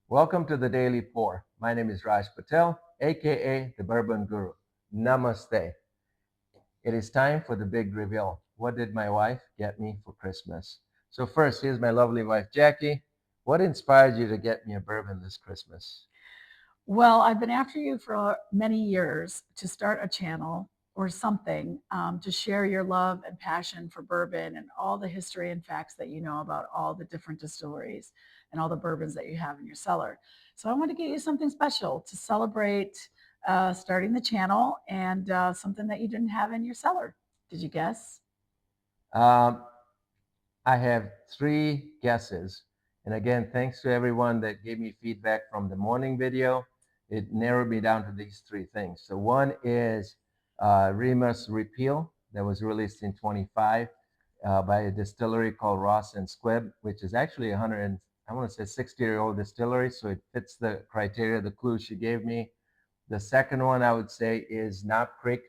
Welcome to the Daily Pour. My name is Raj Patel, aka the Bourbon Guru. Namaste. It is time for the big reveal. What did my wife get me for Christmas? So, first, here's my lovely wife, Jackie. What inspired you to get me a bourbon this Christmas? Well, I've been after you for many years to start a channel or something to share your love and passion for bourbon and all the history and facts that you know about all the different distilleries and all the bourbons that you have in your cellar. So I want to get you something special to celebrate starting the channel and something that you didn't have in your cellar. Did you guess? Um, I have three guesses. And again, thanks to everyone that gave me feedback from the morning video. It narrowed me down to these three things. So one is Remus Repeal that was released in 25 by a distillery called Ross and Squibb, which is actually 100 and I want to say 60-year-old distillery. So it fits the criteria, the clue she gave me. The second one I would say is Knob Creek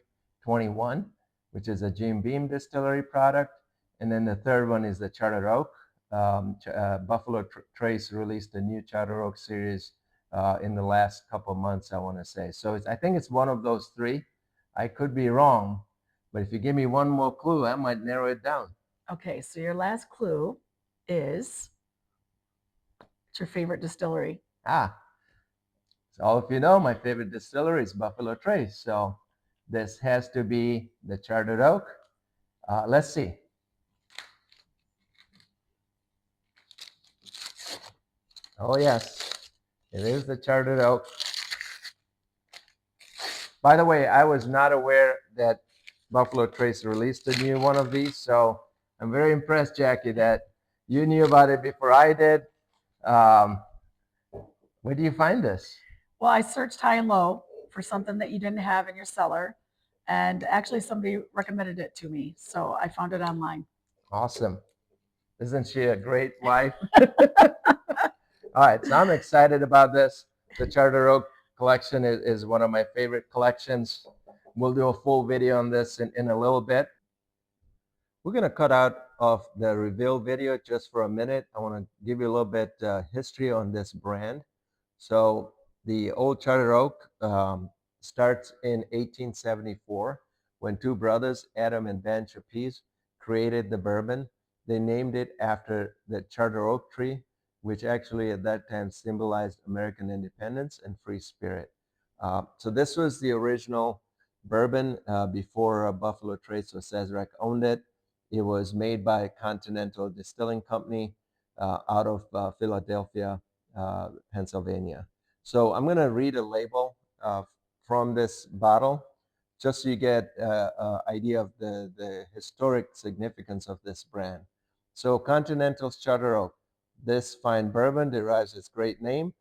21, which is a Jim Beam distillery product. And then the third one is the Charter Oak. Buffalo Trace released a new Charter Oak series in the last couple of months, I want to say. So I think it's one of those three. I could be wrong, but if you give me one more clue, I might narrow it down. Okay, so your last clue is it's your favorite distillery. Ah, so if you know, my favorite distillery is Buffalo Trace. So this has to be the Charter Oak. Let's see. Oh, yes, it is the Chartered Oak. By the way, I was not aware that Buffalo Trace released a new one of these, so I'm very impressed, Jackie, that you knew about it before I did. Um, where do you find this? Well, I searched high and low for something that you didn't have in your cellar. And actually, somebody recommended it to me. So I found it online. Awesome. Isn't she a great wife? All right, so I'm excited about this. The Charter Oak collection is one of my favorite collections. We'll do a full video on this in a little bit. We're going to cut out of the reveal video just for a minute. I want to give you a little bit history on this brand. So the old Charter Oak starts in 1874 when two brothers, Adam and Ben Trapeze, created the bourbon. They named it after the Charter Oak tree, which actually at that time symbolized American independence and free spirit. So this was the original bourbon before Buffalo Trace or Sazerac owned it. It was made by Continental Distilling Company out of Philadelphia, Pennsylvania. So I'm going to read a label from this bottle just so you get an idea of the historic significance of this brand. So Continental's Charter Oak. This fine bourbon derives its great name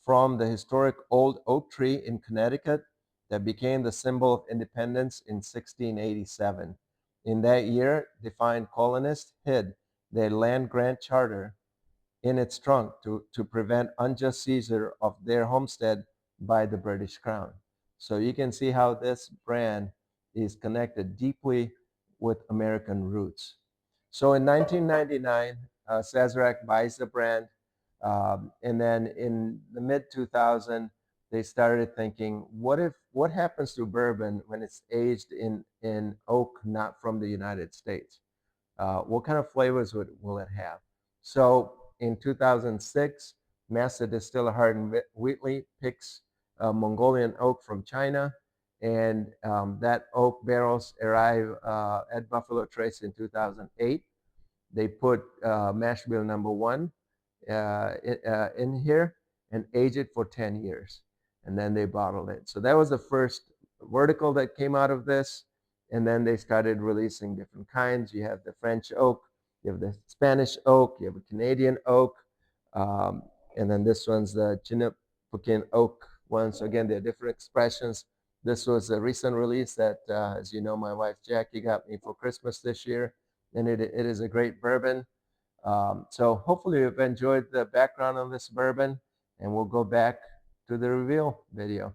from the historic old oak tree in Connecticut that became the symbol of independence in 1687. In that year, defined colonists hid their land grant charter in its trunk to prevent unjust seizure of their homestead by the British Crown. So you can see how this brand is connected deeply with American roots. So in 1999, Sazerac buys the brand. And then in the mid 2000, they started thinking, what happens to bourbon when it's aged in oak not from the United States? What kind of flavors will it have? So in 2006, master distiller Hardin Wheatley picks Mongolian oak from China, and that oak barrels arrive at Buffalo Trace in 2008. They put mash bill number one in here and age it for 10 years, and then they bottled it. So that was the first vertical that came out of this. And then they started releasing different kinds. You have the French oak, you have the Spanish oak, you have a Canadian oak, um, and then this one's the Chinoopican oak one. So again, there are different expressions. This was a recent release that, as you know, my wife Jackie got me for Christmas this year, and it is a great bourbon. So hopefully you've enjoyed the background on this bourbon, and we'll go back to the reveal video.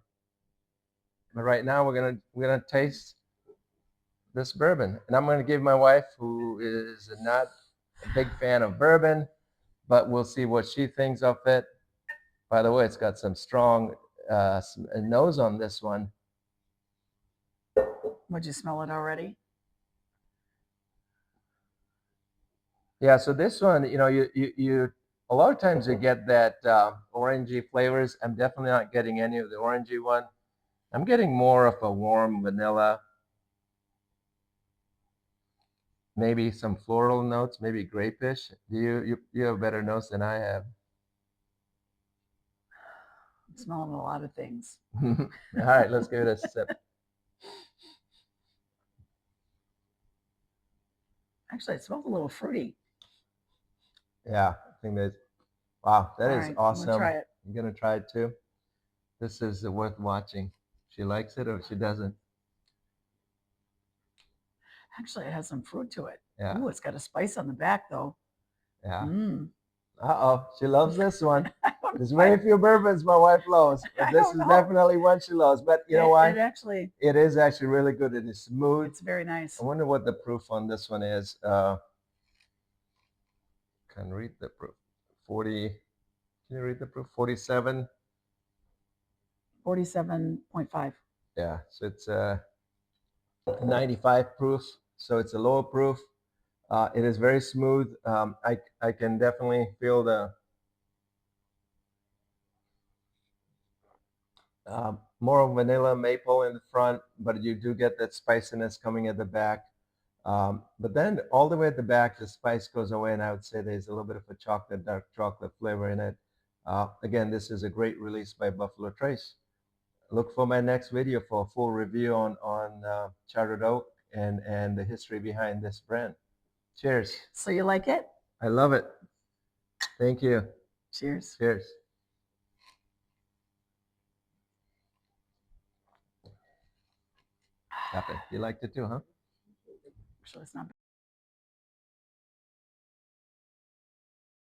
But right now we're gonna taste this bourbon, and I'm gonna give my wife, who is not a big fan of bourbon, but we'll see what she thinks of it. By the way, it's got some strong nose on this one. Would you smell it already? Yeah, so this one, you know, you a lot of times you get that orangey flavors. I'm definitely not getting any of the orangey one. I'm getting more of a warm vanilla, maybe some floral notes, maybe grapish. You have better notes than I have. I'm smelling a lot of things. All right, let's give it a sip. Actually, it smells a little fruity. Yeah, I think that's wow. That All is right, I'm awesome. gonna try it. You're gonna try it too. This is worth watching. She likes it or she doesn't. Actually, it has some fruit to it. Yeah. Ooh, it's got a spice on the back though. Yeah. Mm. Uh-oh, she loves this one. I don't There's know very why. few bourbons my wife loves, but I this don't is know. definitely one she loves. But you know It why? actually, It is actually really good. It is smooth. it's very nice. I wonder what the proof on this one is. Can read the proof. 40. Can you read the proof? 47. 47.5. Yeah, so it's 95 proof. So it's a lower proof. It is very smooth. I can definitely feel the more vanilla maple in the front, but you do get that spiciness coming at the back. But then all the way at the back, the spice goes away, and I would say there's a little bit of a chocolate, dark chocolate flavor in it. Again, this is a great release by Buffalo Trace. Look for my next video for a full review on Chartered Oak and the history behind this brand. Cheers. So you like it? I love it. Thank you. Cheers. Cheers. Captain, you liked it too, huh? Actually, it's not